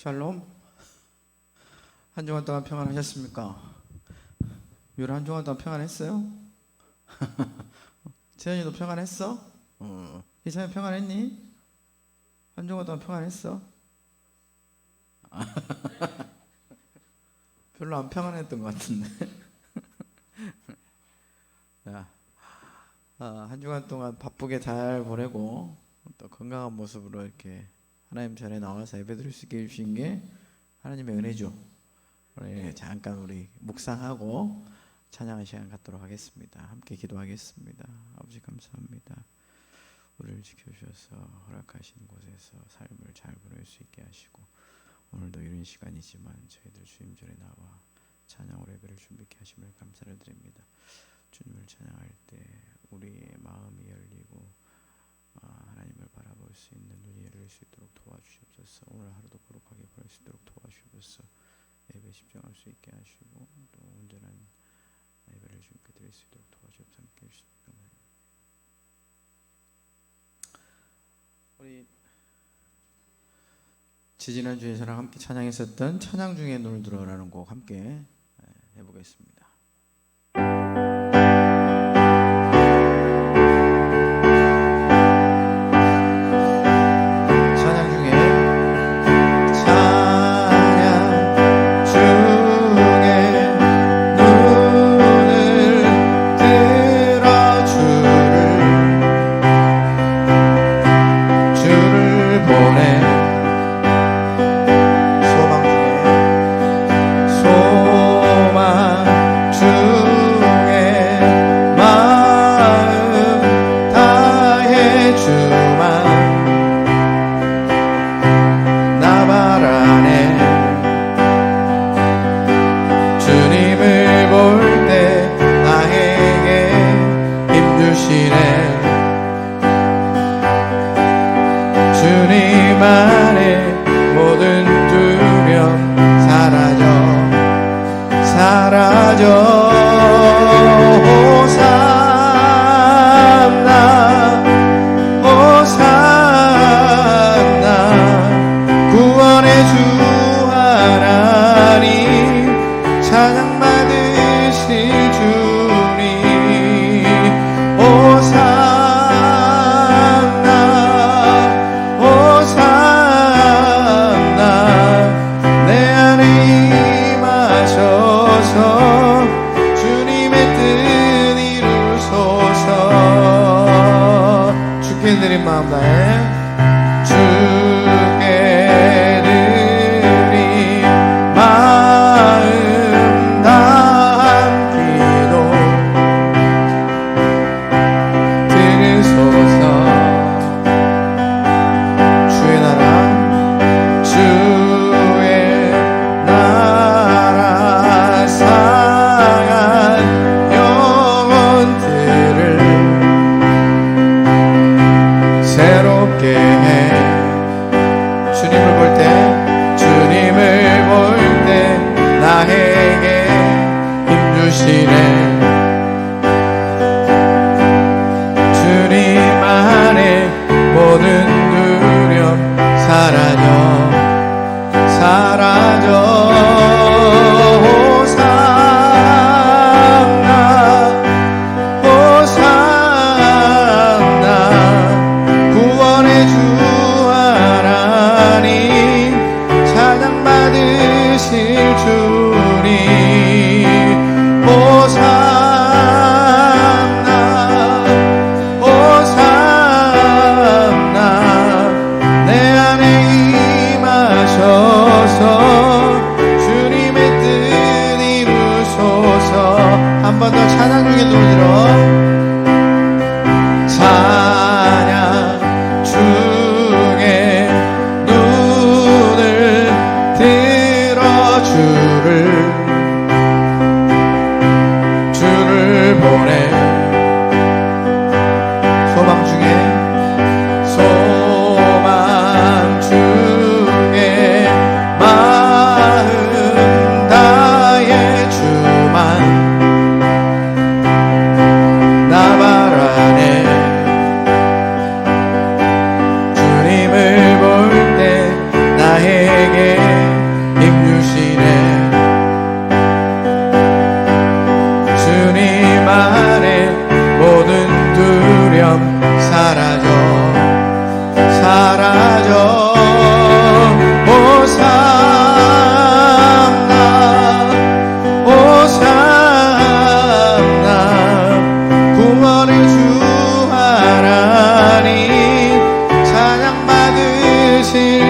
샬롬. 한 주간 동안 평안하셨습니까? 유라 한 주간 동안 평안했어요? 재현이도 평안했어? 이사연 평안했니? 한 주간 동안 평안했어? 별로 안 평안했던 것 같은데. 자, 한 주간 동안 바쁘게 잘 보내고 또 건강한 모습으로 이렇게 하나님 전에 나와서 예배드릴 수 있게 해주신 게 하나님의 은혜죠. 우리 잠깐 우리 묵상하고 찬양의 시간 갖도록 하겠습니다. 함께 기도하겠습니다. 아버지 감사합니다. 우리를 지켜주셔서 허락하신 곳에서 삶을 잘 보낼 수 있게 하시고 오늘도 이런 시간이지만 저희들 주님 전에 나와 찬양으로 예배를 준비케 하심을 감사를 드립니다. 주님을 찬양할 때 우리의 마음이 열리고 하나님을 바라볼 수 있는 눈이 열릴 수 있도록 도와주시옵소서. 오늘 하루도 거룩하게 보낼 수 있도록 도와주시옵소서. 예배 집중할 수 있게 하시고 또 온전한 예배를 주님께 드릴 수 있도록 도와주옵소서. 함께 해주십시오. 우리 지지난주에 저랑 함께 찬양했었던 찬양 중에 눈을 들어라는 곡 함께 해보겠습니다. 소망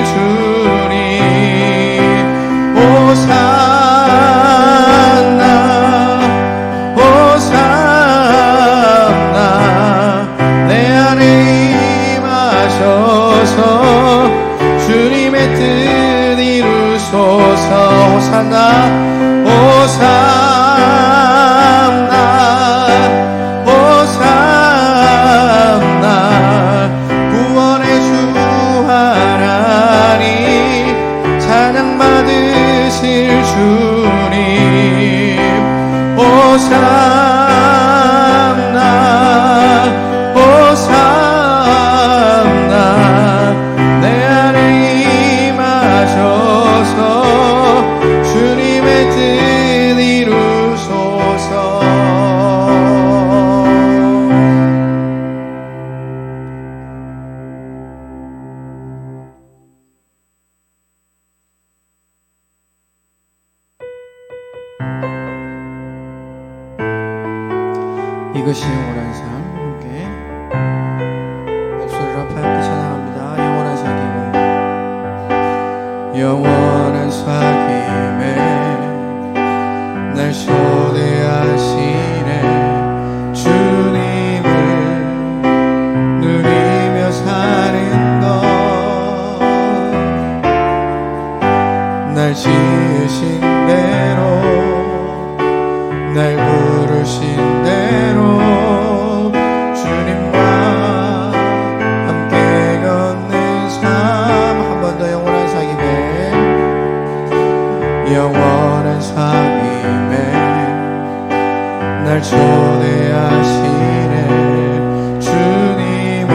주님 호산나 호산나 내 안에 임하셔서 주님의 뜻 이루소서 호산나 호산나 호산나 구원의 주 하나님 찬양 받으실 주님 호산나 호산나 내 안에 임하셔서 주님의 뜻 이루소서. 이것이 영원한 삶. 함께 목소리로 밝게 찬양합니다. 영원한 사귐에 영원한 사귐에 날 초대하시네 주님을 누리며 사는 것 날 지으신 대로 날 부르신 대로 주님과 함께 걷는 삶. 한 번 더 영원한 사귐에 영원한 사귐에 날 초대하시네 주님을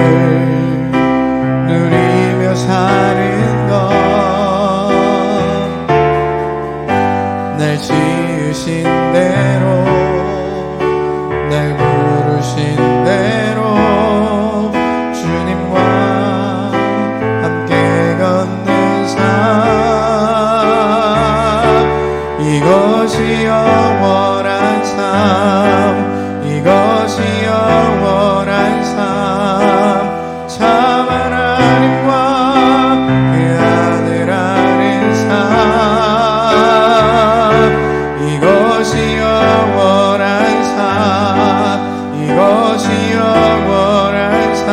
누리며 사는 것 날 지으신 대로 날 부르신 대로 주님과 함께 걷는 삶. 이것이 영원한 삶. 이것이 영원한 삶. 참 하나님과 그 아들 아는 삶. 이것이 영원한 삶. 이것이 영원한 삶.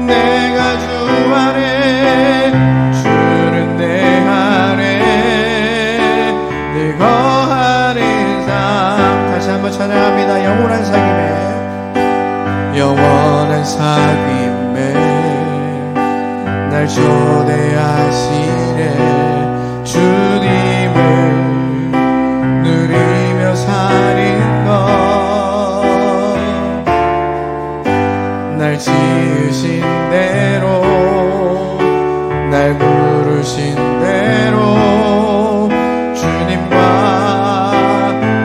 내가 주 안에 주는 내 안에 늘 거하는 삶. 다시 한번 찬양합니다. 영원한 사귐에 영원한 사귐에 날 초대하시네 주님을 누리며 사는 것 날 지으신 대로 날 부르신 대로 주님과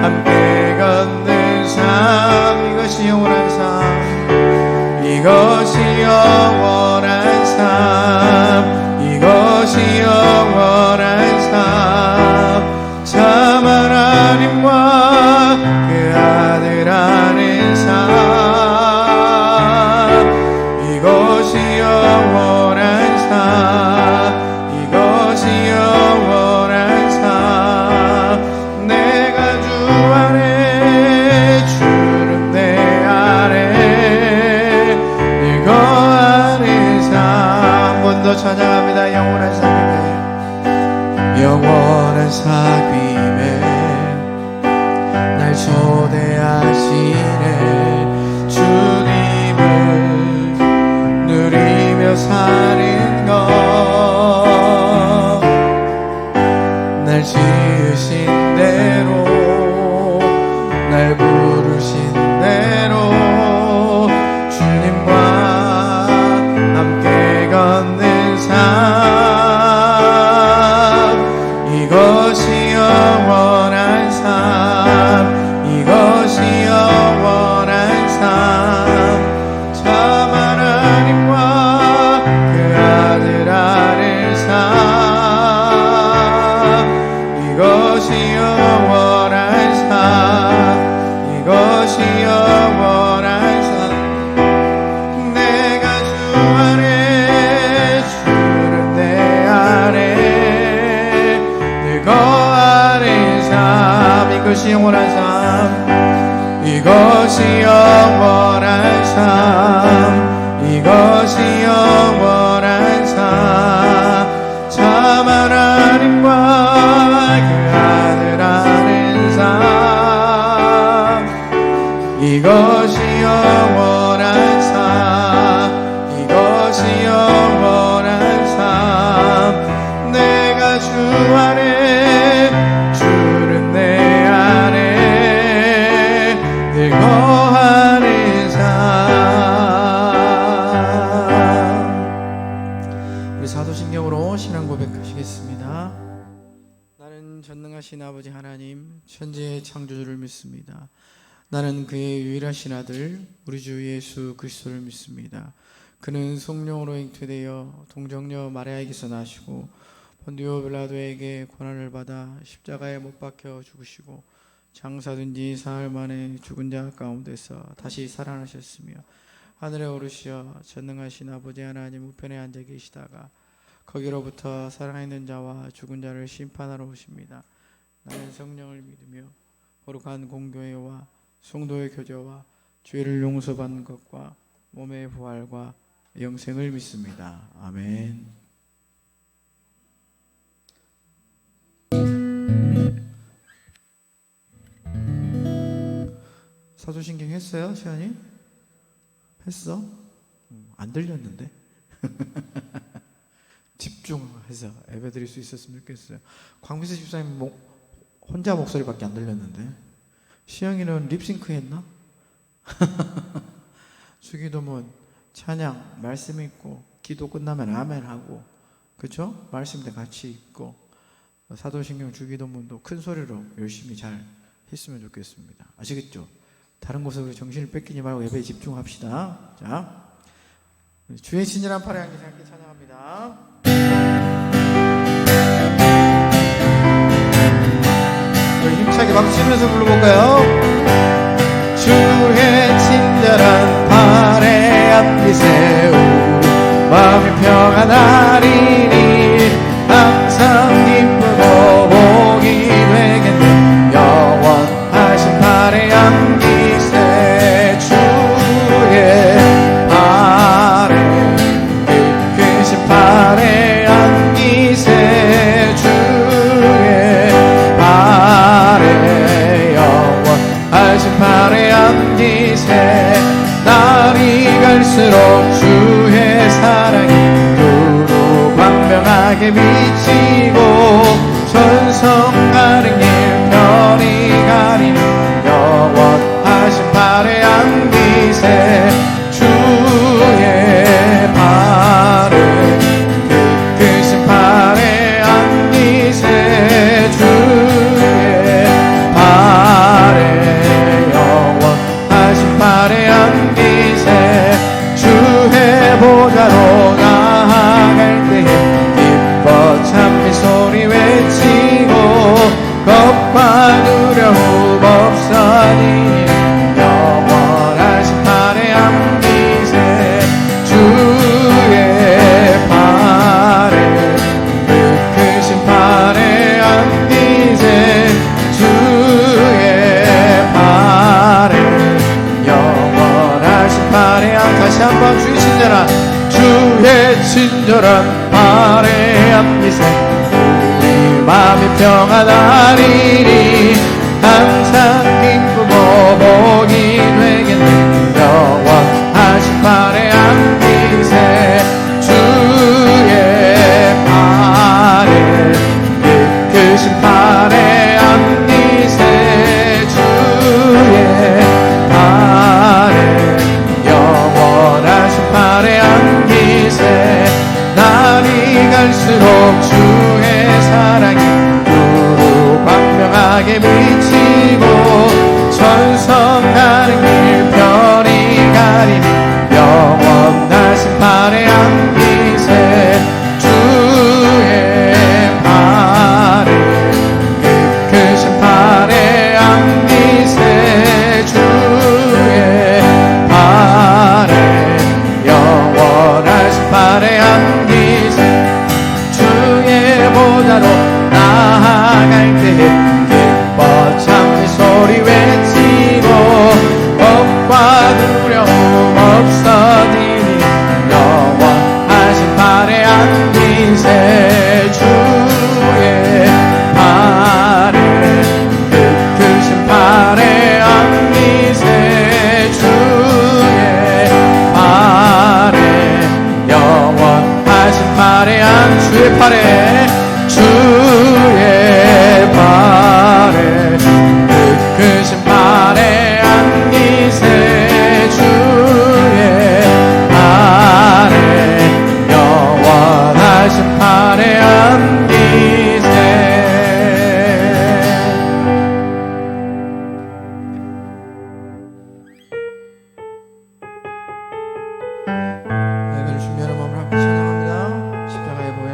함께 걷는 삶. 이것이 영원한 삶. 이것이 영원한 삶. 이것이 영원한 삶. 참 하나님과 그 아들 아는 삶. 이것이 영원한 삶. 이것이 영원한 삶. 내가 주 안에 주는 내 안에 늘 거하는 삶. 한 번 더 찬양합니다. 영원한 사귐에 영원한 사귐에 날 초대하시네 주님을 누리며 사는 것 날 지으신 대로 날 부르신 대로 주님과 함께 걷는 삶. 이것이 영원한 삶. 이것이 영원한 삶. 참 하나님과 그 이것이 영원한 삶, 이것이 영원한 삶, 이것이 영원한 삶, 참 하나님과 그 아들 아는 삶, 이것이 영원한 삶, 이것이 영원한 삶, 내가 주 안에 주는 내 안에 늘 거하는 삶. 우리 사도신경으로 신앙 고백하시겠습니다. 나는 전능하신 아버지 하나님 천지의 창조주를 믿습니다. 나는 그의 유일하신 아들 우리 주 예수 그리스도를 믿습니다. 그는 성령으로 잉태되어 동정녀 마리아에게서 나시고 본디오 빌라도에게 고난을 받아 십자가에 못 박혀 죽으시고 장사된 지 사흘 만에 죽은 자 가운데서 다시 살아나셨으며 하늘에 오르시어 전능하신 아버지 하나님 우편에 앉아 계시다가 거기로부터 살아있는 자와 죽은 자를 심판하러 오십니다. 나는 성령을 믿으며 거룩한 공교회와 성도의 교제와 죄를 용서받는 것과 몸의 부활과 영생을 믿습니다. 아멘. 사도신경 했어요? 시간이? 했어? 안 들렸는데? 집중해서 예배 드릴 수 있었으면 좋겠어요. 광미수 집사님 혼자 목소리밖에 안 들렸는데 시영이는 립싱크 했나? 주기도문 찬양 말씀 읽고 기도 끝나면 아멘 하고 그쵸? 말씀도 같이 읽고 사도신경 주기도문도 큰 소리로 열심히 잘 했으면 좋겠습니다. 아시겠죠? 다른 곳에 우리 정신을 뺏기지 말고 예배에 집중합시다. 자, 주의 친절한 팔에 안기서 함께 찬양합니다. 힘차게 박수 치면서 불러볼까요? 주의 친절한 팔에 앞이 세우 마음이 평안하리니 항상 기쁘고 복이 되겠네. 영원하신 팔에 안기세 주의 팔에 크신 팔에 안기세 주의 팔에 영원하신 팔에 안기세. 날이 갈수록 주의 사랑이 두루 광명하게 비치고 천성 가는 길 별이 가리는 영원하신 팔에 안기세 주의 팔에 크신 팔에 안기세 주의 팔에 영원하신 팔에 안기세. 주의 보좌로 나아갈 때에 기뻐 찬미 소리 외치고 겁과 두려움 없어지니 영원하신 팔에 안기세 주의 팔에 크신 팔에 안기세 주의 팔에 영원하신 팔에 다시 한번 주의 친절한 팔에 안기세 우리 마음이 평안하리니 항상 기쁘고 복이 되겠네. 영원하신 팔에 안기세 주의 팔에 크신 팔에 안기세 주의 팔에 영원하신 팔에 안기세. 날이 갈수록 주의 사랑이 두루 광명하게 비치고 천성 가는 길 별이 가리니 영원하신 팔에 안기세 주의 팔에 크신 팔에 안기세 주의 팔에 영원하신 팔에 안기세. 주의 보좌로 나아갈 때에 기뻐 팔에 주의 팔에 그 크신 팔에 안기세 주의 팔에 영원하신 팔에 안기세. 예배를 준비하는 마음을 함께 찬양합니다. 십자가의 보혈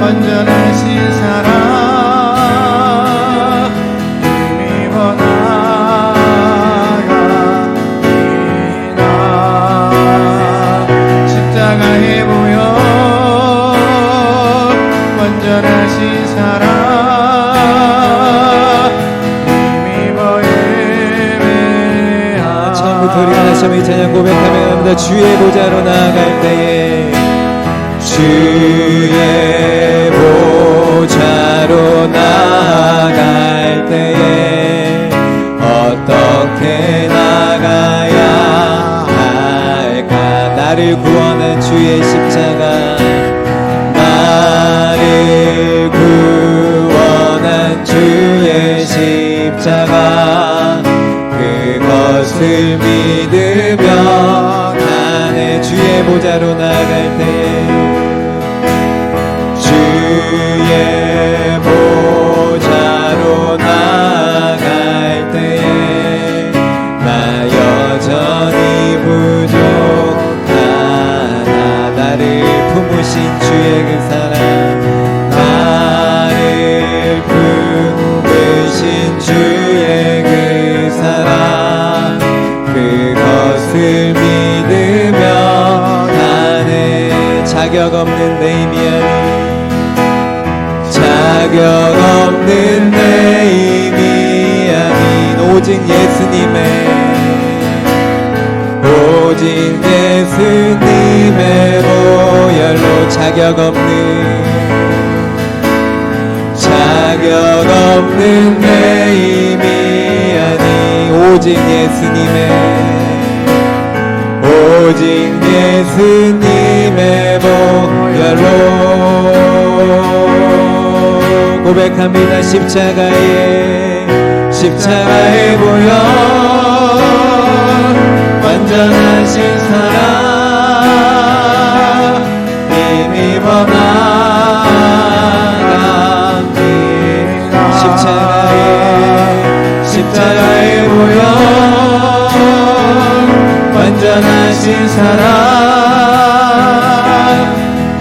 완전하신 사랑. 주의 보좌로 나갈 때에 어떻게 나가야 할까? 나를 구원한 주의 십자가 그것을 믿으며 가네. 다시 한번 주의 보좌로 나갈 때 주의 보좌로 나갈 때에 나 여전히 부족하나 나를 품으신 주의 사랑 그것을 믿으며 가네. 자격 없는 내 힘이 자격 없는 내 힘이 아니 오직 예수님의 보혈로 오직 예수님의 보혈로 자격 없는 내 힘이 아니 오직 예수님의 보혈로 십자가의 보혈 완전하신 사랑 힘입어 나가리나. 십자가의 보혈 완전하신 사랑 힘입어 예배하리. 처음부터 우리가 다시 한번 이 찬양 고백하며 합니다. 주의 보좌로 나아갈 때에 주의 보좌로 나아갈 때에 어떻게 나가야 할까? 나를 구원한 주의 십자가 나를 구원한 주의 십자가 그것을 믿으며 나의 주의 보좌로 나갈 때에 주의 보좌로 나갈 때에 나 여전히 부족하나 나를 품으신 주의 그 사랑 나를 품으신 주의 그 사랑 그것을 믿으며 나는 자격 없는 내 힘이 아닌 자격 없는 내 힘이 아닌 오직 예수님의 보혈로 자격 없는 내 힘이 아닌 오직 예수님의 보혈로 고백합니다. 십자가의 보혈 완전하신 사랑 힘입어 나갑니다. 십자가의 보혈 완전하신 사랑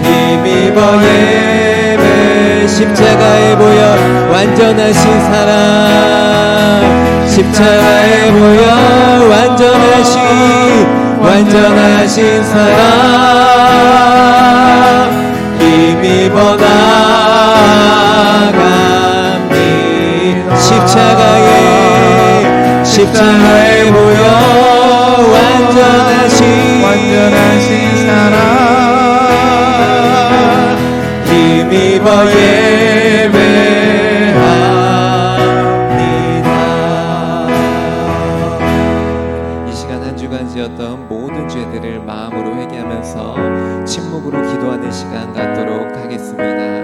힘입어 예배 십자가의 보혈 완전하신 사랑 십자가에 보여 완전하신 사랑 힘입어 나아갑니다. 십자가에 보여 완전하신 사랑 힘입어 예배합니다. 이 시간 한 주간 지었던 모든 죄들을 마음으로 회개하면서 침묵으로 기도하는 시간 갖도록 하겠습니다.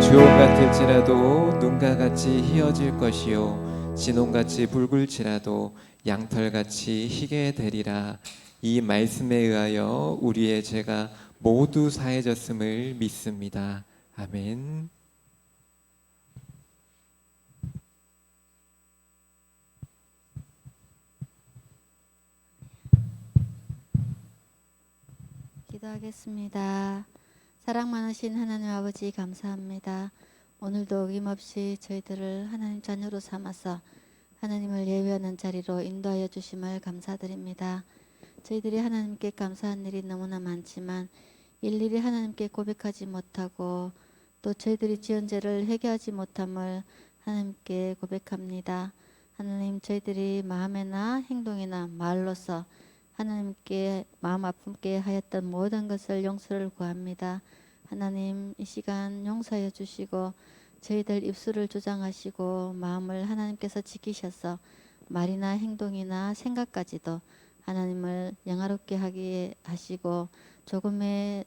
주옥 같을지라도 눈과 같이 희어질 것이요 진홍같이 붉을지라도 양털같이 희게 되리라. 이 말씀에 의하여 우리의 죄가 모두 사해졌음을 믿습니다. 아멘. 기도하겠습니다. 사랑 많으신 하나님 아버지 감사합니다. 오늘도 어김없이 저희들을 하나님 자녀로 삼아서 하나님을 예배하는 자리로 인도하여 주심을 감사드립니다. 저희들이 하나님께 감사한 일이 너무나 많지만 일일이 하나님께 고백하지 못하고 또 저희들이 지은 죄를 회개하지 못함을 하나님께 고백합니다. 하나님, 저희들이 마음이나 행동이나 말로서 하나님께 마음 아프게 하였던 모든 것을 용서를 구합니다. 하나님, 이 시간 용서해 주시고 저희들 입술을 조장하시고 마음을 하나님께서 지키셔서 말이나 행동이나 생각까지도 하나님을 영화롭게 하게 하시고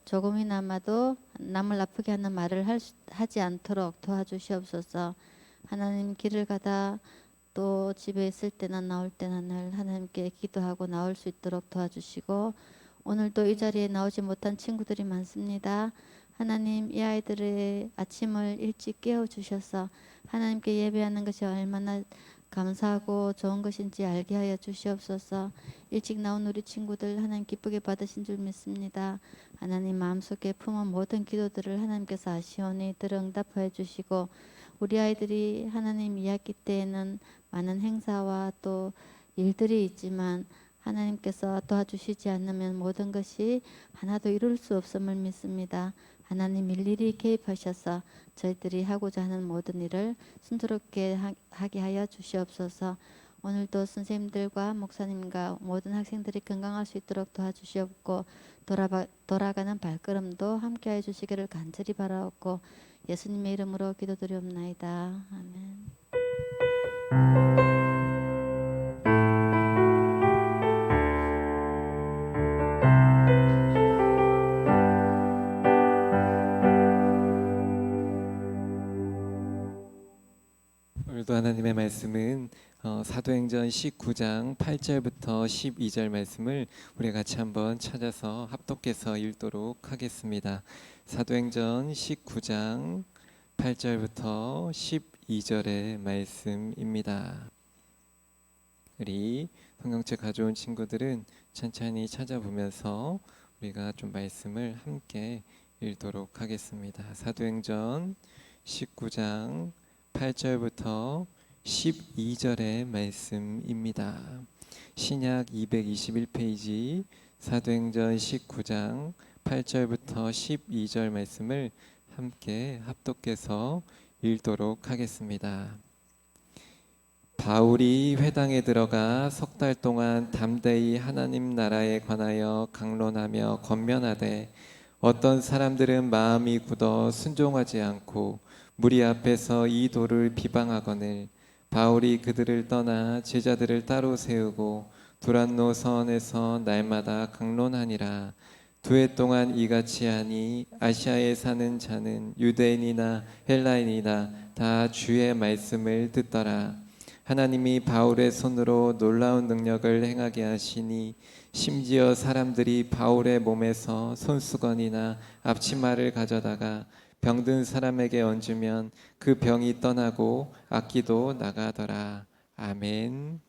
조금이나마도 남을 아프게 하는 말을 하지 않도록 도와주시옵소서. 하나님, 길을 가다 또 집에 있을 때나 나올 때나 늘 하나님께 기도하고 나올 수 있도록 도와주시고, 오늘도 이 자리에 나오지 못한 친구들이 많습니다. 하나님, 이 아이들의 아침을 일찍 깨워주셔서 하나님께 예배하는 것이 얼마나 감사하고 좋은 것인지 알게 하여 주시옵소서. 일찍 나온 우리 친구들 하나님 기쁘게 받으신 줄 믿습니다. 하나님, 마음속에 품은 모든 기도들을 하나님께서 아시오니 들어 응답하여 주시고, 우리 아이들이 하나님 2학기 때에는 많은 행사와 또 일들이 있지만 하나님께서 도와주시지 않으면 모든 것이 하나도 이룰 수 없음을 믿습니다. 하나님, 일일이 개입하셔서 저희들이 하고자 하는 모든 일을 순조롭게 하게 하여 주시옵소서. 오늘도 선생님들과 목사님과 모든 학생들이 건강할 수 있도록 도와주시옵고, 돌아가는 발걸음도 함께해 주시기를 간절히 바라옵고 예수님의 이름으로 기도드리옵나이다. 아멘. 오늘도 하나님의 말씀은 사도행전 19장 8절부터 12절 말씀을 우리 같이 한번 찾아서 합독해서 읽도록 하겠습니다. 사도행전 19장 8절부터 12절의 말씀입니다. 우리 성경책 가져온 친구들은 천천히 찾아보면서 우리가 좀 말씀을 함께 읽도록 하겠습니다. 사도행전 19장 8절부터 12절의 말씀입니다. 신약 221페이지 사도행전 19장 8절부터 12절 말씀을 함께 합독해서 읽도록 하겠습니다. 바울이 회당에 들어가 석 달 동안 담대히 하나님 나라에 관하여 강론하며 권면하되, 어떤 사람들은 마음이 굳어 순종하지 않고 무리 앞에서 이 도를 비방하거늘 바울이 그들을 떠나 제자들을 따로 세우고 두란노 서원에서 날마다 강론하니라. 2해 동안 이같이 하니 아시아에 사는 자는 유대인이나 헬라인이나 다 주의 말씀을 듣더라. 하나님이 바울의 손으로 놀라운 능력을 행하게 하시니 심지어 사람들이 바울의 몸에서 손수건이나 앞치마를 가져다가 병든 사람에게 얹으면 그 병이 떠나고 악기도 나가더라. 아멘.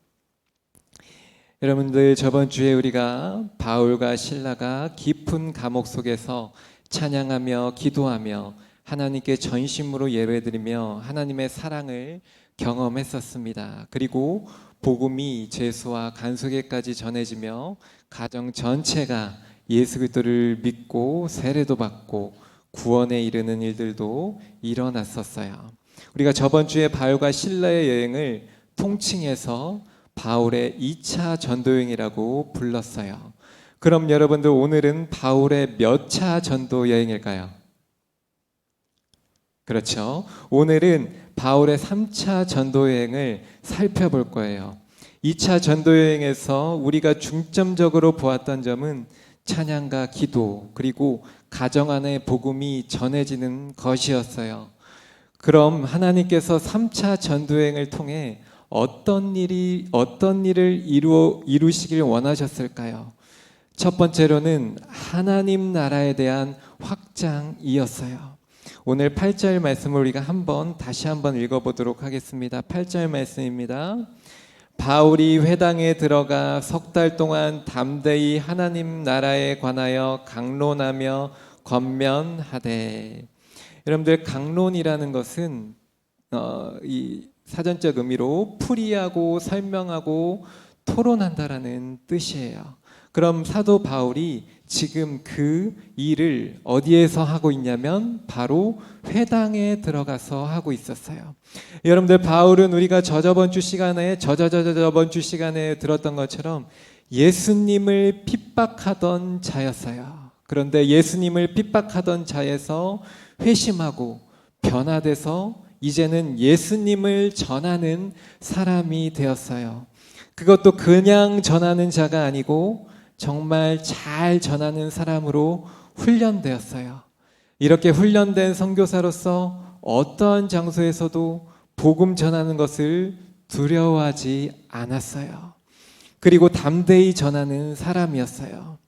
여러분들, 저번 주에 우리가 바울과 실라가 깊은 감옥 속에서 찬양하며 기도하며 하나님께 전심으로 예배드리며 하나님의 사랑을 경험했었습니다. 그리고 복음이 죄수와 간속에까지 전해지며 가정 전체가 예수 그리스도를 믿고 세례도 받고 구원에 이르는 일들도 일어났었어요. 우리가 저번 주에 바울과 실라의 여행을 통칭해서 바울의 2차 전도 여행이라고 불렀어요. 그럼 여러분들, 오늘은 바울의 몇 차 전도 여행일까요? 그렇죠. 오늘은 바울의 3차 전도 여행을 살펴볼 거예요. 2차 전도 여행에서 우리가 중점적으로 보았던 점은 찬양과 기도, 그리고 가정 안에 복음이 전해지는 것이었어요. 그럼 하나님께서 3차 전도 여행을 통해 어떤 일을 이루시길 원하셨을까요? 첫 번째로는 하나님 나라에 대한 확장이었어요. 오늘 8절 말씀을 우리가 다시 한번 읽어보도록 하겠습니다. 8절 말씀입니다. 바울이 회당에 들어가 석 달 동안 담대히 하나님 나라에 관하여 강론하며 권면하되. 여러분들, 강론이라는 것은 이 사전적 의미로 풀이하고 설명하고 토론한다라는 뜻이에요. 그럼 사도 바울이 지금 그 일을 어디에서 하고 있냐면 바로 회당에 들어가서 하고 있었어요. 여러분들, 바울은 우리가 저번 주 시간에 들었던 것처럼 예수님을 핍박하던 자였어요. 그런데 예수님을 핍박하던 자에서 회심하고 변화돼서 이제는 예수님을 전하는 사람이 되었어요. 그것도 그냥 전하는 자가 아니고 정말 잘 전하는 사람으로 훈련되었어요. 이렇게 훈련된 선교사로서 어떠한 장소에서도 복음 전하는 것을 두려워하지 않았어요. 그리고 담대히 전하는 사람이었어요.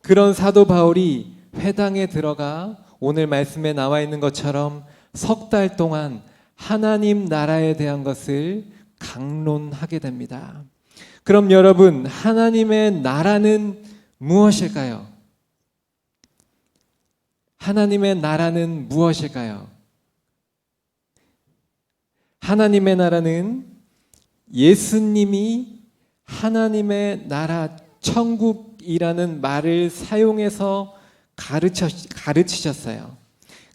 그런 사도 바울이 회당에 들어가 오늘 말씀에 나와 있는 것처럼 석 달 동안 하나님 나라에 대한 것을 강론하게 됩니다. 그럼 여러분, 하나님의 나라는 무엇일까요? 하나님의 나라는 무엇일까요? 하나님의 나라는 예수님이 하나님의 나라, 천국이라는 말을 사용해서 가르치셨어요.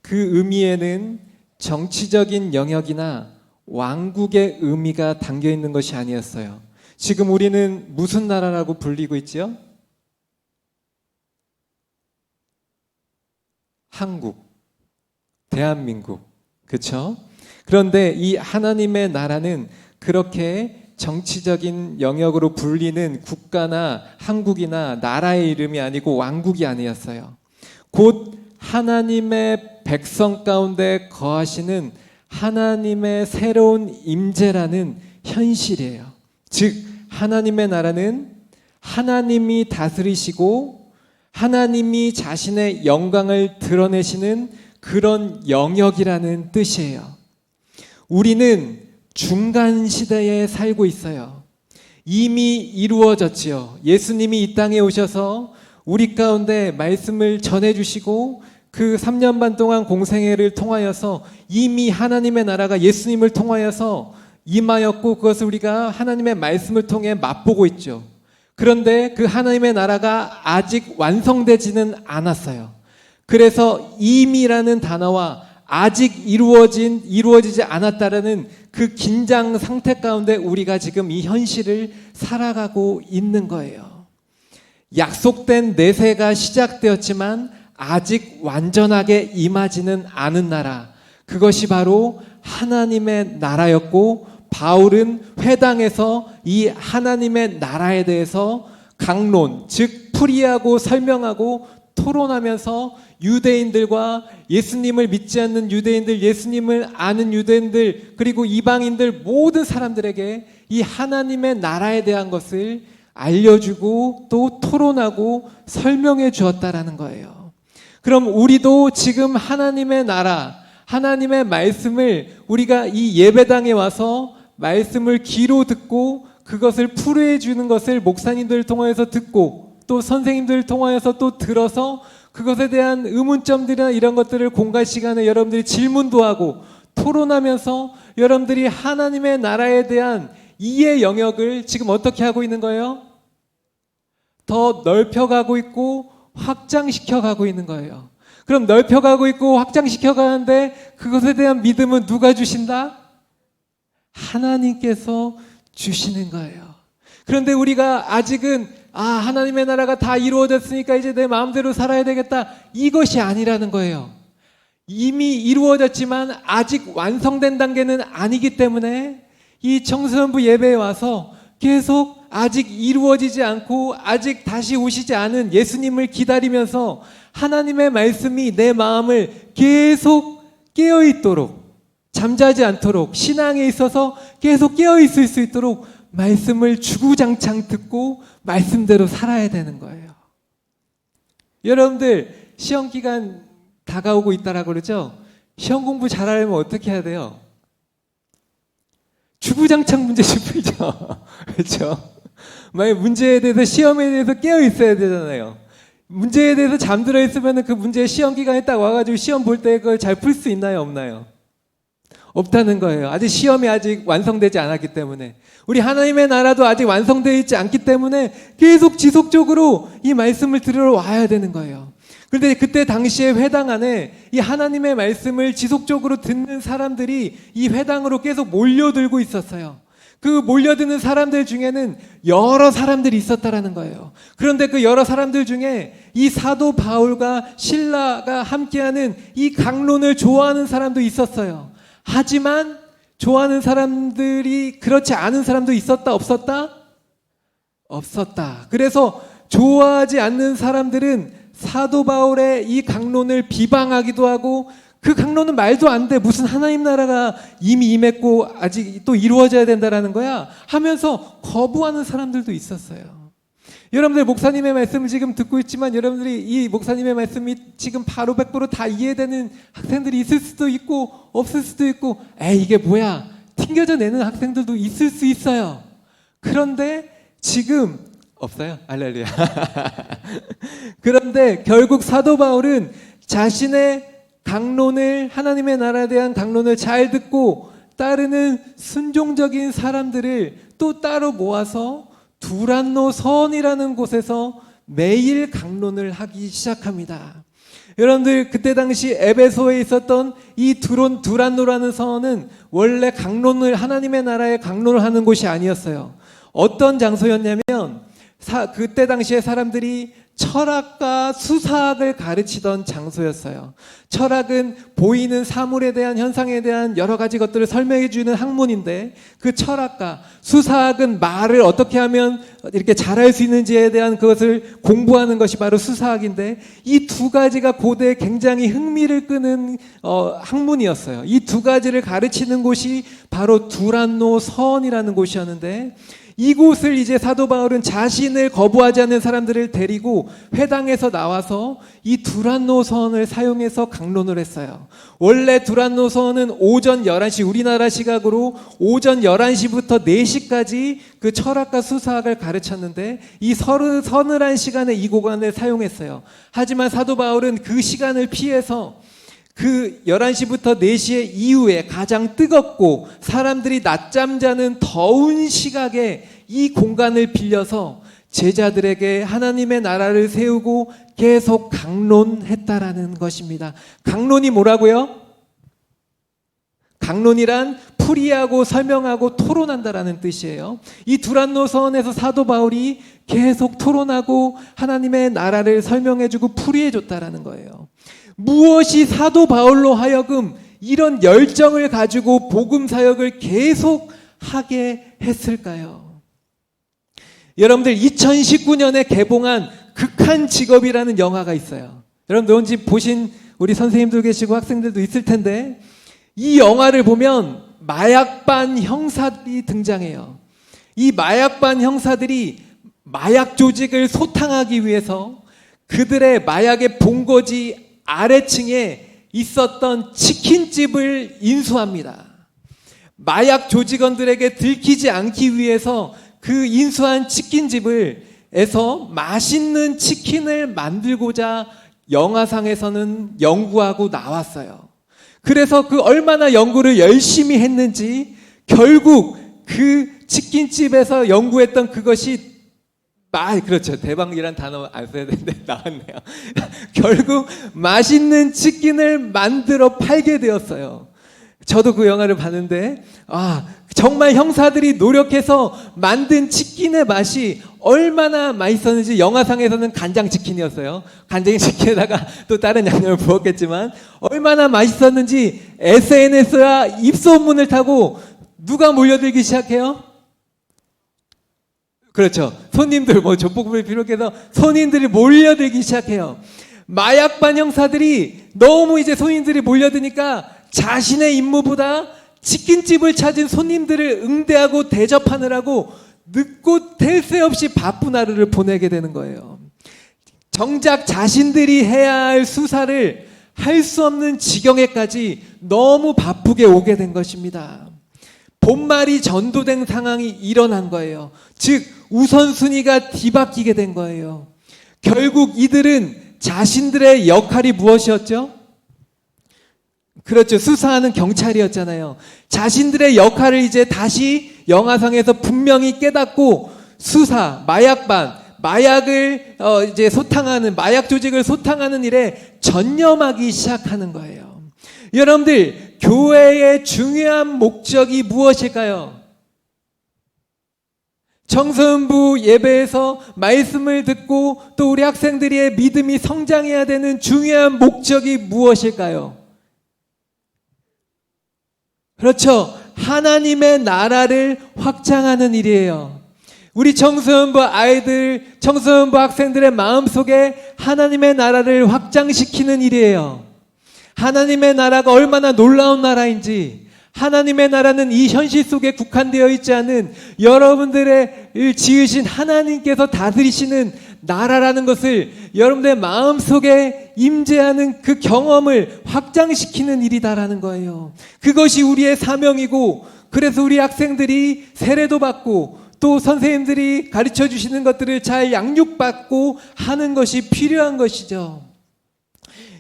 그 의미에는 정치적인 영역이나 왕국의 의미가 담겨 있는 것이 아니었어요. 지금 우리는 무슨 나라라고 불리고 있죠? 한국, 대한민국, 그렇죠? 그런데 이 하나님의 나라는 그렇게 정치적인 영역으로 불리는 국가나 한국이나 나라의 이름이 아니고 왕국이 아니었어요. 곧 하나님의 백성 가운데 거하시는 하나님의 새로운 임재라는 현실이에요. 즉, 하나님의 나라는 하나님이 다스리시고 하나님이 자신의 영광을 드러내시는 그런 영역이라는 뜻이에요. 우리는 중간 시대에 살고 있어요. 이미 이루어졌지요. 예수님이 이 땅에 오셔서 우리 가운데 말씀을 전해주시고 그 3년 반 동안 공생애를 통하여서 이미 하나님의 나라가 예수님을 통하여서 임하였고, 그것을 우리가 하나님의 말씀을 통해 맛보고 있죠. 그런데 그 하나님의 나라가 아직 완성되지는 않았어요. 그래서 임이라는 단어와 아직 이루어지지 않았다라는 그 긴장 상태 가운데 우리가 지금 이 현실을 살아가고 있는 거예요. 약속된 내세가 시작되었지만 아직 완전하게 임하지는 않은 나라, 그것이 바로 하나님의 나라였고, 바울은 회당에서 이 하나님의 나라에 대해서 강론, 즉 풀이하고 설명하고 토론하면서 유대인들과 예수님을 믿지 않는 유대인들, 예수님을 아는 유대인들, 그리고 이방인들 모든 사람들에게 이 하나님의 나라에 대한 것을 알려주고 또 토론하고 설명해 주었다라는 거예요. 그럼 우리도 지금 하나님의 나라, 하나님의 말씀을 우리가 이 예배당에 와서 말씀을 귀로 듣고 그것을 풀이해 주는 것을 목사님들을 통하여서 듣고 또 선생님들을 통하여서 또 들어서 그것에 대한 의문점들이나 이런 것들을 공갈 시간에 여러분들이 질문도 하고 토론하면서 여러분들이 하나님의 나라에 대한 이해 영역을 지금 어떻게 하고 있는 거예요? 더 넓혀가고 있고 확장시켜가고 있는 거예요. 그럼 넓혀가고 있고 확장시켜가는데 그것에 대한 믿음은 누가 주신다? 하나님께서 주시는 거예요. 그런데 우리가 아직은 하나님의 나라가 다 이루어졌으니까 이제 내 마음대로 살아야 되겠다, 이것이 아니라는 거예요. 이미 이루어졌지만 아직 완성된 단계는 아니기 때문에 이 청소년부 예배에 와서 계속 아직 이루어지지 않고 아직 다시 오시지 않은 예수님을 기다리면서 하나님의 말씀이 내 마음을 계속 깨어있도록, 잠자지 않도록, 신앙에 있어서 계속 깨어있을 수 있도록 말씀을 주구장창 듣고 말씀대로 살아야 되는 거예요. 여러분들 시험 기간 다가오고 있다라고 그러죠? 시험 공부 잘하려면 어떻게 해야 돼요? 주구장창 문제집 풀죠. 그렇죠? 만약 문제에 대해서, 시험에 대해서 깨어 있어야 되잖아요. 문제에 대해서 잠들어 있으면 그 문제 시험 기간에 딱 와가지고 시험 볼 때 그걸 잘 풀 수 있나요? 없나요? 없다는 거예요. 아직 시험이 아직 완성되지 않았기 때문에. 우리 하나님의 나라도 아직 완성되어 있지 않기 때문에 계속 지속적으로 이 말씀을 들으러 와야 되는 거예요. 그런데 그때 당시에 회당 안에 이 하나님의 말씀을 지속적으로 듣는 사람들이 이 회당으로 계속 몰려들고 있었어요. 그 몰려드는 사람들 중에는 여러 사람들이 있었다라는 거예요. 그런데 그 여러 사람들 중에 이 사도 바울과 실라가 함께하는 이 강론을 좋아하는 사람도 있었어요. 하지만 좋아하는 사람들이 그렇지 않은 사람도 있었다, 없었다? 없었다. 그래서 좋아하지 않는 사람들은 사도 바울의 이 강론을 비방하기도 하고, 그 강론은 말도 안 돼, 무슨 하나님 나라가 이미 임했고 아직 또 이루어져야 된다라는 거야 하면서 거부하는 사람들도 있었어요. 여러분들 목사님의 말씀을 지금 듣고 있지만 여러분들이 이 목사님의 말씀이 지금 바로 100%다 이해되는 학생들이 있을 수도 있고 없을 수도 있고, 이게 뭐야 튕겨져 내는 학생들도 있을 수 있어요. 그런데 지금 없어요? 할렐루야. 그런데 결국 사도 바울은 자신의 강론을, 하나님의 나라에 대한 강론을 잘 듣고 따르는 순종적인 사람들을 또 따로 모아서 두란노 선이라는 곳에서 매일 강론을 하기 시작합니다. 여러분들 그때 당시 에베소에 있었던 이 두란노라는 선은 원래 강론을, 하나님의 나라의 강론을 하는 곳이 아니었어요. 어떤 장소였냐면 그때 당시에 사람들이 철학과 수사학을 가르치던 장소였어요. 철학은 보이는 사물에 대한, 현상에 대한 여러 가지 것들을 설명해 주는 학문인데, 그 철학과 수사학은 말을 어떻게 하면 이렇게 잘할 수 있는지에 대한 그것을 공부하는 것이 바로 수사학인데, 이 두 가지가 고대에 굉장히 흥미를 끄는 학문이었어요. 이 두 가지를 가르치는 곳이 바로 두란노 선이라는 곳이었는데, 이곳을 이제 사도 바울은 자신을 거부하지 않는 사람들을 데리고 회당에서 나와서 이 두란노선을 사용해서 강론을 했어요. 원래 두란노선은 오전 11시, 우리나라 시각으로 오전 11시부터 4시까지 그 철학과 수사학을 가르쳤는데, 이 서늘한 시간에 이 공간을 사용했어요. 하지만 사도 바울은 그 시간을 피해서 그 11시부터 4시 이후에 가장 뜨겁고 사람들이 낮잠 자는 더운 시각에 이 공간을 빌려서 제자들에게 하나님의 나라를 세우고 계속 강론했다라는 것입니다. 강론이 뭐라고요? 강론이란 풀이하고 설명하고 토론한다라는 뜻이에요. 이 두란노선에서 사도 바울이 계속 토론하고 하나님의 나라를 설명해주고 풀이해줬다라는 거예요. 무엇이 사도 바울로 하여금 이런 열정을 가지고 복음 사역을 계속 하게 했을까요? 여러분들 2019년에 개봉한 극한 직업이라는 영화가 있어요. 여러분들 언제 보신 우리 선생님들 계시고 학생들도 있을 텐데 이 영화를 보면 마약반 형사들이 등장해요. 이 마약반 형사들이 마약 조직을 소탕하기 위해서 그들의 마약의 본거지 아래층에 있었던 치킨집을 인수합니다. 마약 조직원들에게 들키지 않기 위해서 그 인수한 치킨집에서 맛있는 치킨을 만들고자 영화상에서는 연구하고 나왔어요. 그래서 그 얼마나 연구를 열심히 했는지 결국 그 치킨집에서 연구했던 그것이 그렇죠. 대박이란 단어 안 써야 되는데 나왔네요. 결국 맛있는 치킨을 만들어 팔게 되었어요. 저도 그 영화를 봤는데 정말 형사들이 노력해서 만든 치킨의 맛이 얼마나 맛있었는지 영화상에서는 간장치킨이었어요. 간장치킨에다가 또 다른 양념을 부었겠지만 얼마나 맛있었는지 SNS와 입소문을 타고 누가 몰려들기 시작해요? 그렇죠. 손님들 족복을 비롯해서 손님들이 몰려들기 시작해요. 마약반 형사들이 너무 이제 손님들이 몰려드니까 자신의 임무보다 치킨집을 찾은 손님들을 응대하고 대접하느라고 늦고 될 새 없이 바쁜 하루를 보내게 되는 거예요. 정작 자신들이 해야 할 수사를 할 수 없는 지경에까지 너무 바쁘게 오게 된 것입니다. 본말이 전도된 상황이 일어난 거예요. 즉 우선순위가 뒤바뀌게 된 거예요. 결국 이들은 자신들의 역할이 무엇이었죠? 그렇죠. 수사하는 경찰이었잖아요. 자신들의 역할을 이제 다시 영화상에서 분명히 깨닫고 수사, 마약반, 마약을 이제 소탕하는, 마약 조직을 소탕하는 일에 전념하기 시작하는 거예요. 여러분들, 교회의 중요한 목적이 무엇일까요? 청소년부 예배에서 말씀을 듣고 또 우리 학생들의 믿음이 성장해야 되는 중요한 목적이 무엇일까요? 그렇죠. 하나님의 나라를 확장하는 일이에요. 우리 청소년부 아이들, 청소년부 학생들의 마음속에 하나님의 나라를 확장시키는 일이에요. 하나님의 나라가 얼마나 놀라운 나라인지, 하나님의 나라는 이 현실 속에 국한되어 있지 않은 여러분들의 지으신 하나님께서 다스리시는 나라라는 것을 여러분들의 마음속에 임재하는 그 경험을 확장시키는 일이다라는 거예요. 그것이 우리의 사명이고, 그래서 우리 학생들이 세례도 받고 또 선생님들이 가르쳐 주시는 것들을 잘 양육받고 하는 것이 필요한 것이죠.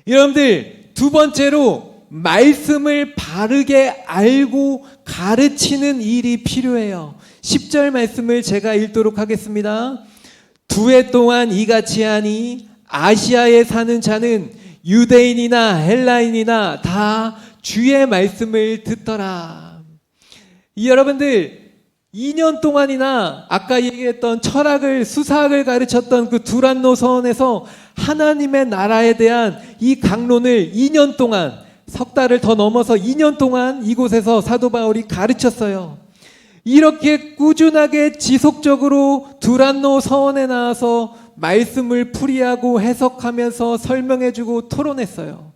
여러분들, 두 번째로 말씀을 바르게 알고 가르치는 일이 필요해요. 10절 말씀을 제가 읽도록 하겠습니다. 2해 동안 이같이 하니 아시아에 사는 자는 유대인이나 헬라인이나 다 주의 말씀을 듣더라. 여러분들, 2년 동안이나 아까 얘기했던 철학을, 수사학을 가르쳤던 그 두란노 서원에서 하나님의 나라에 대한 이 강론을 2년 동안, 석 달을 더 넘어서 2년 동안 이곳에서 사도 바울이 가르쳤어요. 이렇게 꾸준하게 지속적으로 두란노 서원에 나와서 말씀을 풀이하고 해석하면서 설명해주고 토론했어요.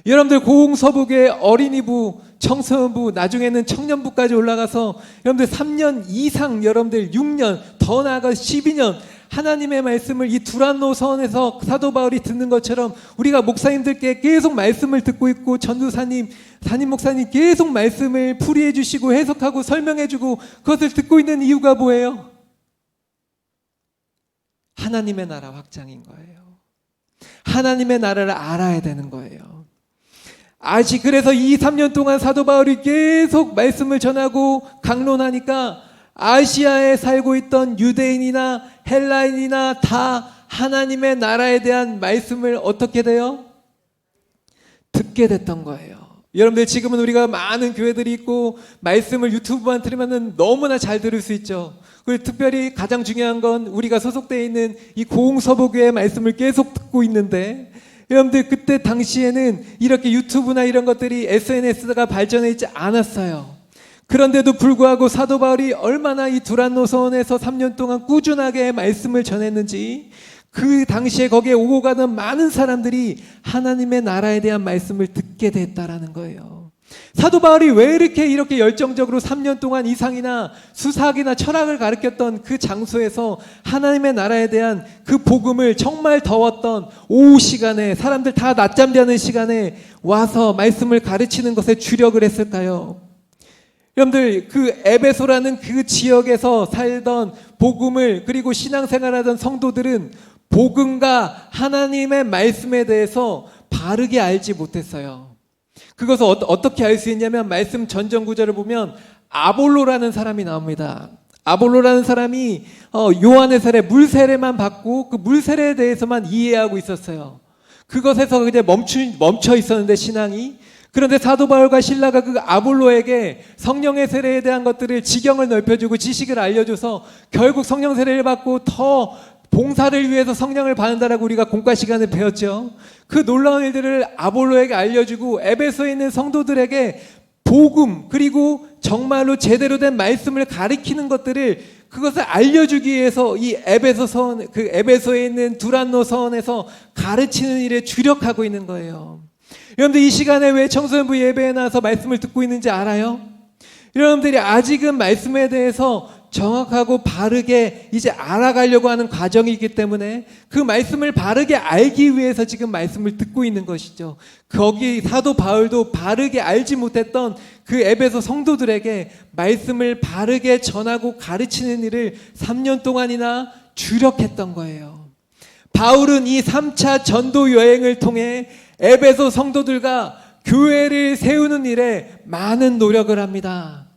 여러분들, 고흥서북의 어린이부, 청소년부, 나중에는 청년부까지 올라가서 여러분들 3년 이상, 여러분들 6년, 더 나아가 12년 하나님의 말씀을 이 두란노 서원에서 사도 바울이 듣는 것처럼 우리가 목사님들께 계속 말씀을 듣고 있고, 전도사님, 담임 목사님 계속 말씀을 풀이해 주시고 해석하고 설명해 주고 그것을 듣고 있는 이유가 뭐예요? 하나님의 나라 확장인 거예요. 하나님의 나라를 알아야 되는 거예요. 그래서 2-3년 동안 사도 바울이 계속 말씀을 전하고 강론하니까 아시아에 살고 있던 유대인이나 헬라인이나 다 하나님의 나라에 대한 말씀을 어떻게 돼요? 듣게 됐던 거예요. 여러분들, 지금은 우리가 많은 교회들이 있고 말씀을 유튜브만 들으면 너무나 잘 들을 수 있죠. 그리고 특별히 가장 중요한 건 우리가 소속되어 있는 이 고흥서부교회 말씀을 계속 듣고 있는데, 여러분들, 그때 당시에는 이렇게 유튜브나 이런 것들이 SNS가 발전해 있지 않았어요. 그런데도 불구하고 사도 바울이 얼마나 이 두란노 서원에서 3년 동안 꾸준하게 말씀을 전했는지, 그 당시에 거기에 오고 가는 많은 사람들이 하나님의 나라에 대한 말씀을 듣게 됐다라는 거예요. 사도 바울이 왜 이렇게 열정적으로 3년 동안 이상이나 수사학이나 철학을 가르쳤던 그 장소에서 하나님의 나라에 대한 그 복음을 정말 더웠던 오후 시간에 사람들 다 낮잠 자는 시간에 와서 말씀을 가르치는 것에 주력을 했을까요? 여러분들, 그 에베소라는 그 지역에서 살던 복음을 그리고 신앙생활하던 성도들은 복음과 하나님의 말씀에 대해서 바르게 알지 못했어요. 그것을 어떻게 알 수 있냐면 말씀 전전 구절을 보면 아볼로라는 사람이 나옵니다. 아볼로라는 사람이 요한의 세례, 물 세례만 받고 그 물 세례에 대해서만 이해하고 있었어요. 그것에서 이제 멈춰 있었는데 신앙이. 그런데 사도 바울과 실라가 그 아볼로에게 성령의 세례에 대한 것들을 지경을 넓혀주고 지식을 알려줘서 결국 성령 세례를 받고 더 봉사를 위해서 성령을 받는다라고 우리가 공과 시간에 배웠죠. 그 놀라운 일들을 아볼로에게 알려주고 에베소에 있는 성도들에게 복음 그리고 정말로 제대로 된 말씀을 가리키는 것들을 그것을 알려주기 위해서 이 에베소에 있는 두란노 서원에서 가르치는 일에 주력하고 있는 거예요. 여러분들, 이 시간에 왜 청소년부 예배에 나와서 말씀을 듣고 있는지 알아요? 여러분들이 아직은 말씀에 대해서 정확하고 바르게 이제 알아가려고 하는 과정이기 때문에 그 말씀을 바르게 알기 위해서 지금 말씀을 듣고 있는 것이죠. 거기 사도 바울도 바르게 알지 못했던 그 에베소 성도들에게 말씀을 바르게 전하고 가르치는 일을 3년 동안이나 주력했던 거예요. 바울은 이 3차 전도 여행을 통해 에베소 성도들과 교회를 세우는 일에 많은 노력을 합니다.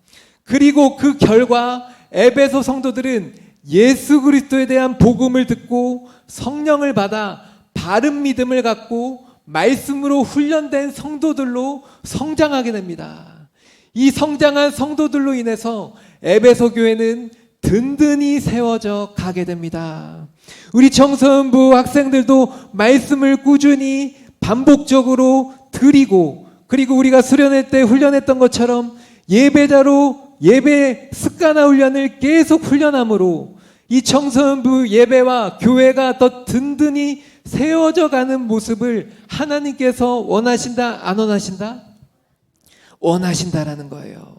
그리고 그 결과 에베소 성도들은 예수 그리스도에 대한 복음을 듣고 성령을 받아 바른 믿음을 갖고 말씀으로 훈련된 성도들로 성장하게 됩니다. 이 성장한 성도들로 인해서 에베소 교회는 든든히 세워져 가게 됩니다. 우리 청소년부 학생들도 말씀을 꾸준히 반복적으로 드리고 그리고 우리가 수련회 때 훈련했던 것처럼 예배자로 예배 습관화 훈련을 계속 훈련함으로 이 청소년부 예배와 교회가 더 든든히 세워져 가는 모습을 하나님께서 원하신다, 안 원하신다? 원하신다라는 거예요.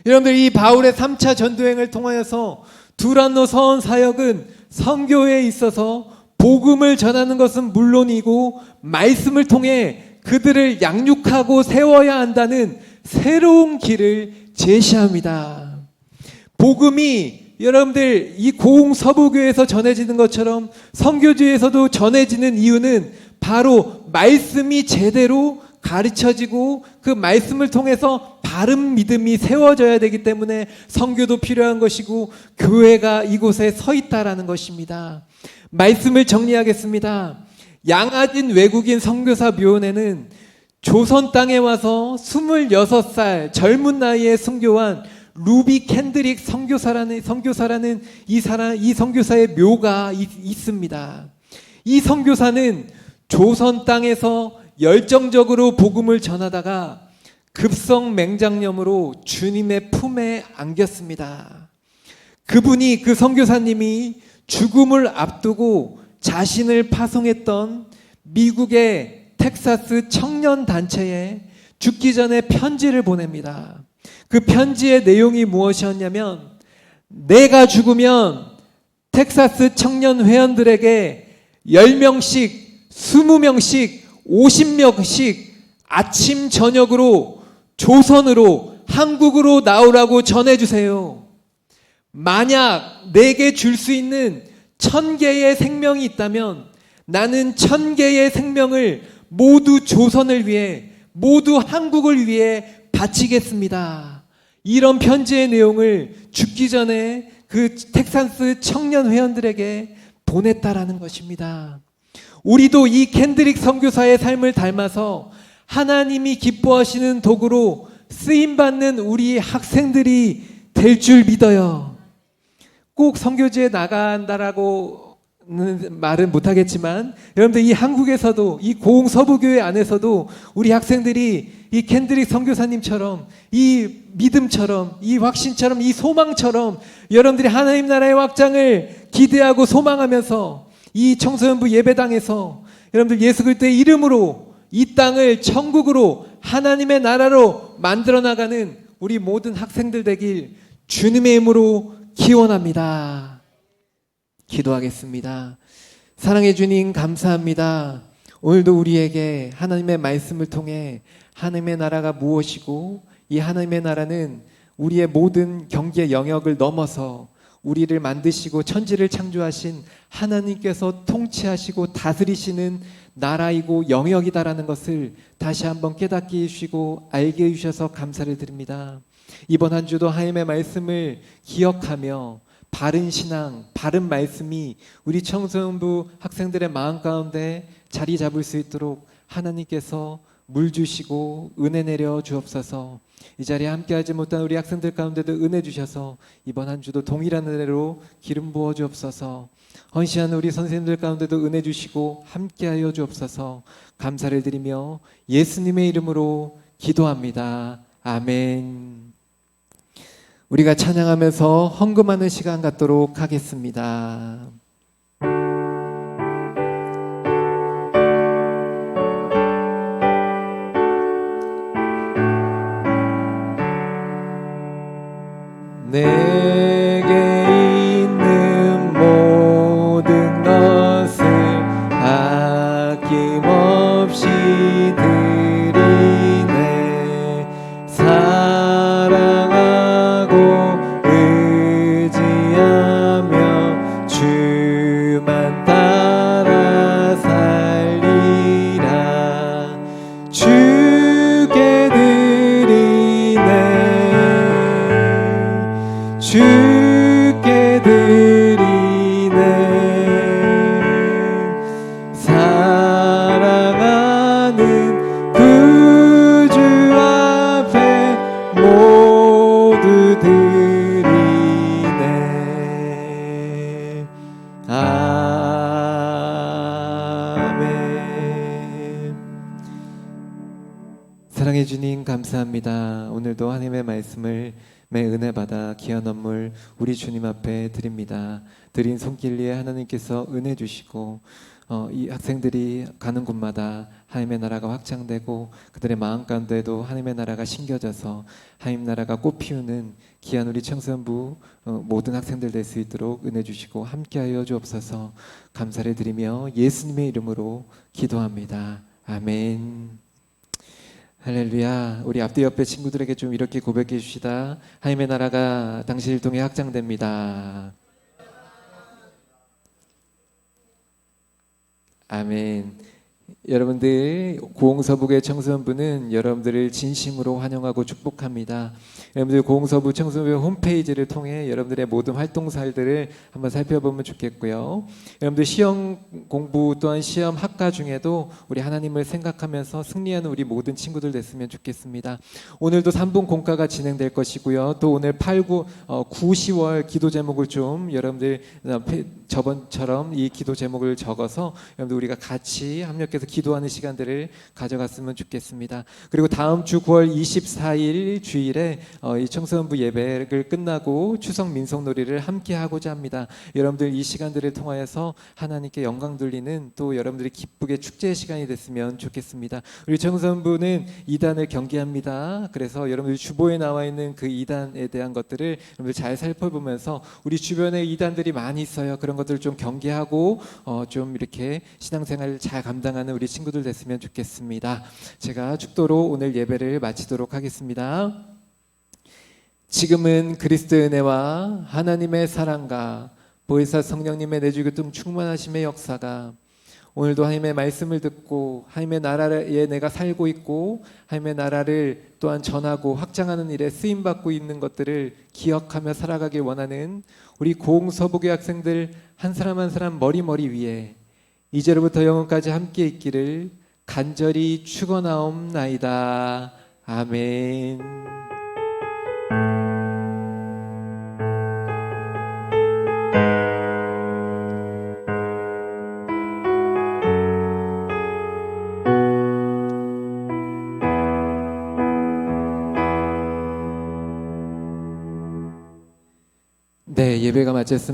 여러분들, 이 바울의 3차 전도행을 통하여서 두란노 서원 사역은 선교에 있어서 복음을 전하는 것은 물론이고 말씀을 통해 그들을 양육하고 세워야 한다는 새로운 길을 제시합니다. 복음이 여러분들 이 고흥 서부교에서 전해지는 것처럼 선교지에서도 전해지는 이유는 바로 말씀이 제대로 가르쳐지고 그 말씀을 통해서 바른 믿음이 세워져야 되기 때문에 선교도 필요한 것이고 교회가 이곳에 서 있다라는 것입니다. 말씀을 정리하겠습니다. 양아진 외국인 선교사 묘원에는 조선 땅에 와서 26살 젊은 나이에 순교한 루비 캔드릭 선교사라는 이 선교사의 묘가 있습니다. 이 선교사는 조선 땅에서 열정적으로 복음을 전하다가 급성 맹장염으로 주님의 품에 안겼습니다. 그 선교사님이 죽음을 앞두고 자신을 파송했던 미국의 텍사스 청년 단체에 죽기 전에 편지를 보냅니다. 그 편지의 내용이 무엇이었냐면, 내가 죽으면 텍사스 청년 회원들에게 10명씩, 20명씩, 50명씩 아침 저녁으로 조선으로 한국으로 나오라고 전해주세요. 만약 내게 줄 수 있는 1000개의 생명이 있다면 나는 1000개의 생명을 모두 조선을 위해, 모두 한국을 위해 바치겠습니다. 이런 편지의 내용을 죽기 전에 그 텍사스 청년 회원들에게 보냈다라는 것입니다. 우리도 이 캔드릭 선교사의 삶을 닮아서 하나님이 기뻐하시는 도구로 쓰임받는 우리 학생들이 될 줄 믿어요. 꼭 선교지에 나간다라고 말은 못하겠지만 여러분들, 이 한국에서도 이 고흥 서부교회 안에서도 우리 학생들이 이 캔드릭 선교사님처럼 이 믿음처럼 이 확신처럼 이 소망처럼 여러분들이 하나님 나라의 확장을 기대하고 소망하면서 이 청소년부 예배당에서 여러분들 예수 그리스도의 이름으로 이 땅을 천국으로 하나님의 나라로 만들어 나가는 우리 모든 학생들 되길 주님의 이름으로 기원합니다. 기도하겠습니다. 사랑해 주님 감사합니다. 오늘도 우리에게 하나님의 말씀을 통해 하나님의 나라가 무엇이고 이 하나님의 나라는 우리의 모든 경계 영역을 넘어서 우리를 만드시고 천지를 창조하신 하나님께서 통치하시고 다스리시는 나라이고 영역이다라는 것을 다시 한번 깨닫게 해주시고 알게 해주셔서 감사를 드립니다. 이번 한 주도 하나님의 말씀을 기억하며 바른 신앙, 바른 말씀이 우리 청소년부 학생들의 마음 가운데 자리 잡을 수 있도록 하나님께서 물 주시고 은혜 내려 주옵소서. 이 자리에 함께하지 못한 우리 학생들 가운데도 은혜 주셔서 이번 한 주도 동일한 은혜로 기름 부어 주옵소서. 헌신하는 우리 선생님들 가운데도 은혜 주시고 함께하여 주옵소서. 감사를 드리며 예수님의 이름으로 기도합니다. 아멘. 우리가 찬양하면서 헌금하는 시간 갖도록 하겠습니다. 내게 있는 모든 것을 아낌없이 드리네. 사랑하고 의지하며 주만 따라 살리라. 주께 드리네. 주께 드리네. 사랑하는 구주 앞에 모두 드리네. 아멘. 사랑해 주님 감사합니다. 오늘도 하나님의 말씀을 매 은혜 받아 귀한 선물 우리 주님 앞에 드립니다. 드린 손길리에 하나님께서 은혜 주시고 이 학생들이 가는 곳마다 하나님의 나라가 확장되고 그들의 마음 가운데도 하나님의 나라가 심겨져서 하나님 나라가 꽃 피우는 귀한 우리 청소년부 모든 학생들 될 수 있도록 은혜 주시고 함께하여 주옵소서. 감사를 드리며 예수님의 이름으로 기도합니다. 아멘. 할렐루야. 우리 앞뒤 옆에 친구들에게 좀 이렇게 고백해 주시다. 하나님의 나라가 당신을 통해 확장됩니다. 아멘. 여러분들 고흥서북의 청소년부는 여러분들을 진심으로 환영하고 축복합니다. 여러분들 고흥서북 청소년부 홈페이지를 통해 여러분들의 모든 활동사들을 한번 살펴보면 좋겠고요. 여러분들 시험 공부 또한 시험 학과 중에도 우리 하나님을 생각하면서 승리하는 우리 모든 친구들 됐으면 좋겠습니다. 오늘도 3분 공과가 진행될 것이고요. 또 오늘 8, 9, 10월 기도 제목을 좀 여러분들 저번처럼 이 기도 제목을 적어서 여러분들 우리가 같이 합력해서 기도하는 시간들을 가져갔으면 좋겠습니다. 그리고 다음 주 9월 24일 주일에 이 청소년부 예배를 끝나고 추석 민속놀이를 함께 하고자 합니다. 여러분들 이 시간들을 통하여서 하나님께 영광 돌리는 또 여러분들이 기쁘게 축제의 시간이 됐으면 좋겠습니다. 우리 청소년부는 2단을 경계합니다. 그래서 여러분들 주보에 나와 있는 그 2단에 대한 것들을 여러분들 잘 살펴보면서 우리 주변에 2단들이 많이 있어요. 그런 것들을 좀 경계하고 좀 이렇게 신앙생활을 잘 감당하는 우리 친구들 됐으면 좋겠습니다. 제가 축도로 오늘 예배를 마치도록 하겠습니다. 지금은 그리스도의 은혜와 하나님의 사랑과 보혜사 성령님의 내주교통 충만하심의 역사가 오늘도 하나님의 말씀을 듣고 하나님의 나라에 내가 살고 있고 하나님의 나라를 또한 전하고 확장하는 일에 쓰임받고 있는 것들을 기억하며 살아가길 원하는 우리 고흥서북의 학생들 한 사람 한 사람 머리 위에 이제로부터 영원까지 함께 있기를 간절히 축원하옵나이다. 아멘. 네, 예배가 마쳤습니다.